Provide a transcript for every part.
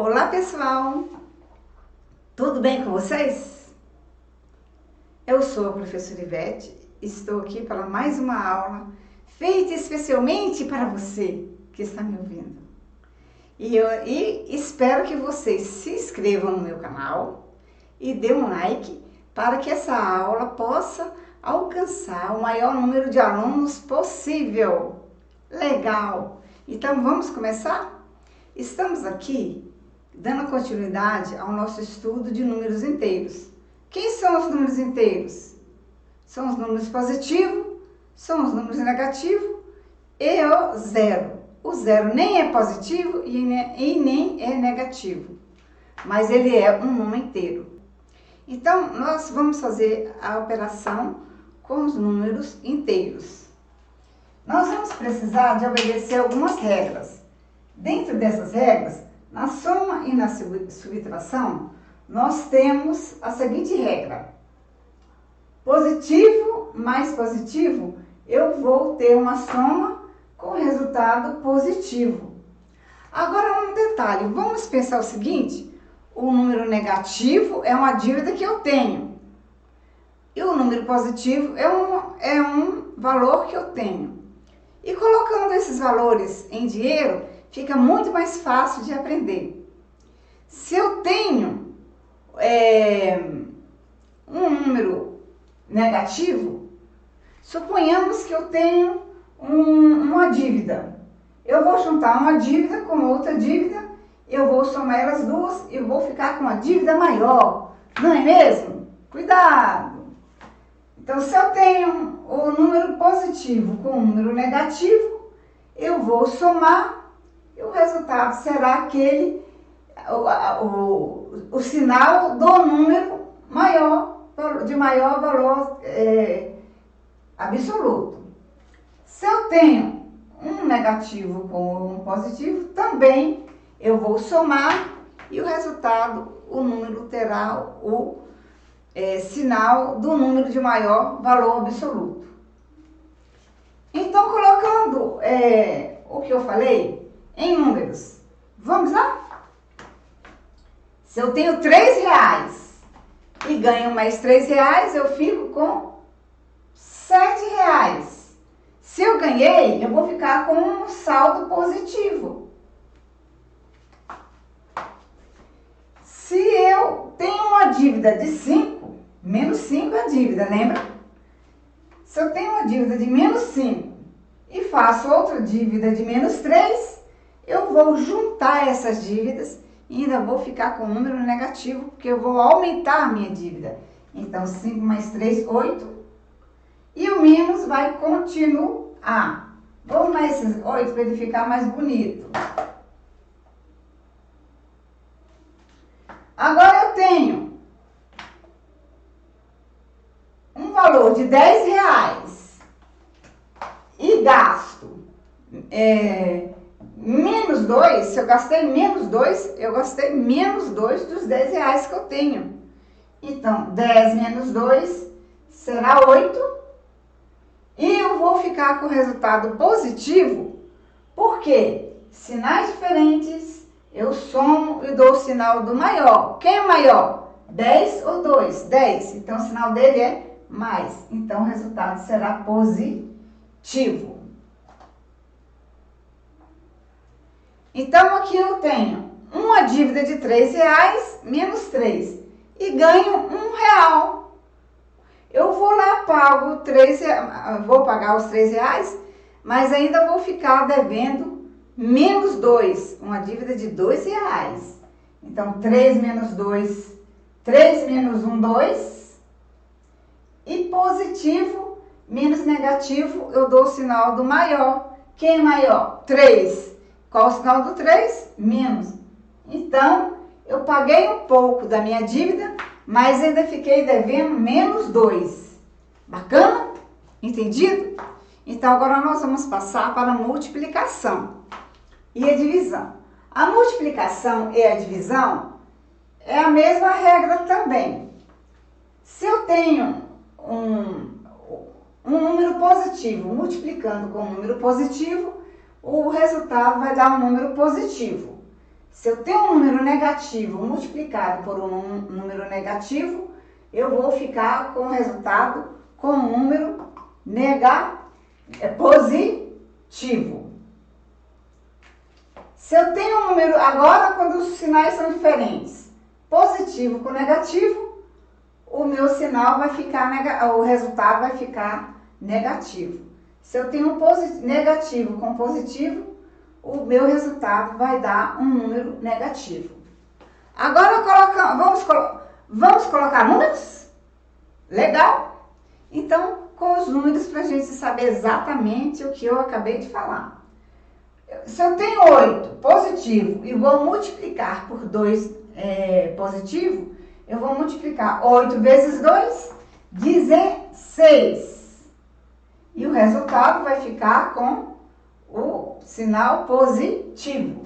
Olá pessoal, tudo bem com vocês? Eu sou a professora Ivete, estou aqui para mais uma aula feita especialmente para você que está me ouvindo. E espero que vocês se inscrevam no meu canal e dê um like para que essa aula possa alcançar o maior número de alunos possível. Legal! Então vamos começar? Estamos aqui dando continuidade ao nosso estudo de números inteiros. Quem são os números inteiros? São os números positivos, são os números negativos e o zero. O zero nem é positivo e nem é negativo, mas ele é um número inteiro. Então, nós vamos fazer a operação com os números inteiros. Nós vamos precisar de obedecer algumas regras. Dentro dessas regras, na soma e na subtração, nós temos a seguinte regra. Positivo mais positivo, eu vou ter uma soma com resultado positivo. Agora, um detalhe, vamos pensar o seguinte, o número negativo é uma dívida que eu tenho. E o número positivo é um valor que eu tenho. E colocando esses valores em dinheiro, fica muito mais fácil de aprender. Se eu tenho um número negativo, suponhamos que eu tenho uma dívida. Eu vou juntar uma dívida com outra dívida, eu vou somar elas duas e vou ficar com uma dívida maior. Não é mesmo? Cuidado! Então, se eu tenho o número positivo com o número negativo, eu vou somar e o resultado será aquele, o sinal do número maior, de maior valor absoluto. Se eu tenho um negativo com um positivo, também eu vou somar e o resultado, o número terá o sinal do número de maior valor absoluto. Então, colocando o que eu falei em números, vamos lá? Se eu tenho R$3 e ganho mais R$3, eu fico com R$7. Se eu ganhei, eu vou ficar com um saldo positivo. Se eu tenho uma dívida de 5, menos 5 é a dívida, lembra? Se eu tenho uma dívida de menos 5 e faço outra dívida de menos 3, eu vou juntar essas dívidas e ainda vou ficar com um número negativo, porque eu vou aumentar a minha dívida. Então, 5 mais 3, 8. E o menos vai continuar. Vou arrumar esses 8 para ele ficar mais bonito. Agora eu tenho um valor de R$10 e gasto menos 2, se eu gastei menos 2, eu gastei menos 2 dos R$10 que eu tenho. Então, 10 menos 2 será 8. E eu vou ficar com o resultado positivo, porque sinais diferentes, eu somo e dou o sinal do maior. Quem é maior? 10 ou 2? 10. Então, o sinal dele é mais. Então, o resultado será positivo. Então, aqui eu tenho uma dívida de R$3 menos 3 e ganho R$1. Eu vou lá, pago vou pagar os R$3, mas ainda vou ficar devendo menos 2, uma dívida de R$2. Então, 3 menos 2, 3 menos 1, 2. E positivo menos negativo, eu dou o sinal do maior. Quem é maior? 3. Qual o sinal do 3? Menos. Então, eu paguei um pouco da minha dívida, mas ainda fiquei devendo menos 2. Bacana? Entendido? Então, agora nós vamos passar para a multiplicação e a divisão. A multiplicação e a divisão é a mesma regra também. Se eu tenho um número positivo multiplicando com um número positivo, o resultado vai dar um número positivo. Se eu tenho um número negativo multiplicado por um número negativo, eu vou ficar com o resultado com um número positivo. Se eu tenho um número, agora quando os sinais são diferentes, positivo com negativo, o meu sinal vai ficar, o resultado vai ficar negativo. Se eu tenho um negativo com positivo, o meu resultado vai dar um número negativo. Agora vamos colocar números? Legal? Então, com os números para a gente saber exatamente o que eu acabei de falar. Se eu tenho 8 positivo e vou multiplicar por 2 positivo, eu vou multiplicar 8 vezes 2, 16. E o resultado vai ficar com o sinal positivo.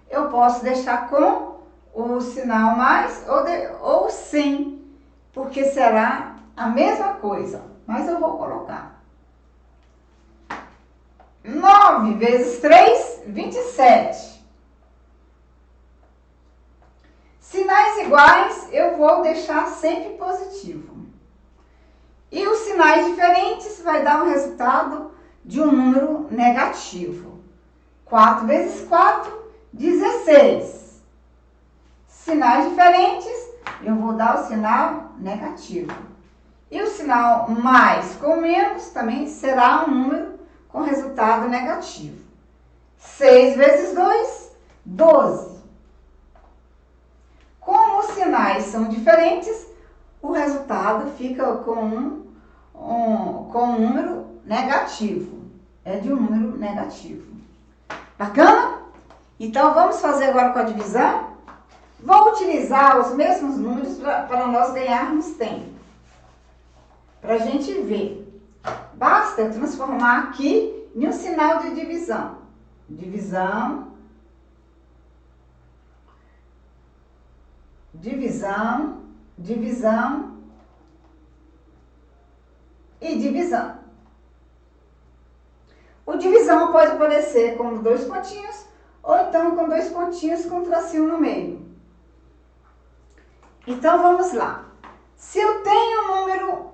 Eu posso deixar com o sinal mais ou sem, porque será a mesma coisa, mas eu vou colocar. 9 vezes 3, 27. Sinais iguais eu vou deixar sempre positivo. E os sinais diferentes vai dar um resultado de um número negativo. 4 vezes 4, 16. Sinais diferentes, eu vou dar o sinal negativo. E o sinal mais com menos também será um número com resultado negativo. 6 vezes 2, 12. Como os sinais são diferentes, o resultado fica com um número negativo. É de um número negativo. Bacana? Então, vamos fazer agora com a divisão. Vou utilizar os mesmos números para nós ganharmos tempo. Para a gente ver. Basta eu transformar aqui em um sinal de divisão. Divisão. Divisão. Divisão. E divisão. O divisão pode aparecer com 2 pontinhos ou então com 2 pontinhos com um tracinho no meio. Então, vamos lá. Se eu tenho um número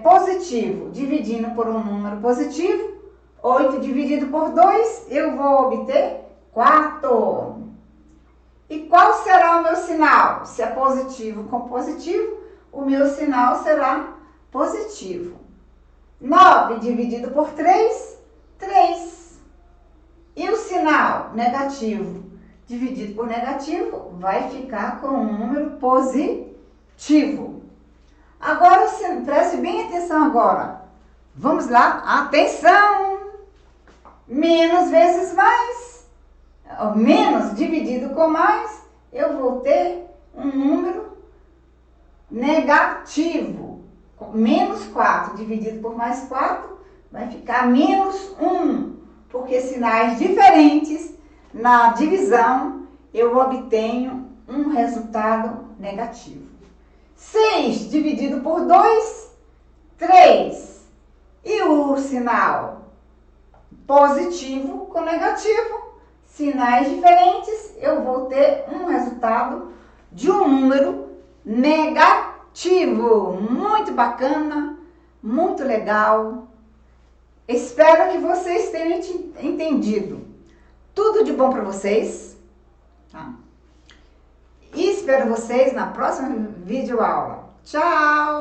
positivo dividindo por um número positivo, 8 dividido por 2, eu vou obter 4. E qual será o meu sinal? Se é positivo com positivo, o meu sinal será positivo. 9 dividido por 3, 3. E o sinal negativo dividido por negativo vai ficar com um número positivo. Agora, preste bem atenção agora. Vamos lá, atenção! Menos vezes mais, menos dividido com mais, eu vou ter um número negativo. Menos 4 dividido por mais 4 vai ficar menos 1, porque sinais diferentes na divisão eu obtenho um resultado negativo. 6 dividido por 2, 3. E o sinal positivo com negativo, sinais diferentes, eu vou ter um resultado de um número negativo. Muito bacana, muito legal. Espero que vocês tenham entendido. Tudo de bom para vocês. Tá? E espero vocês na próxima videoaula. Tchau!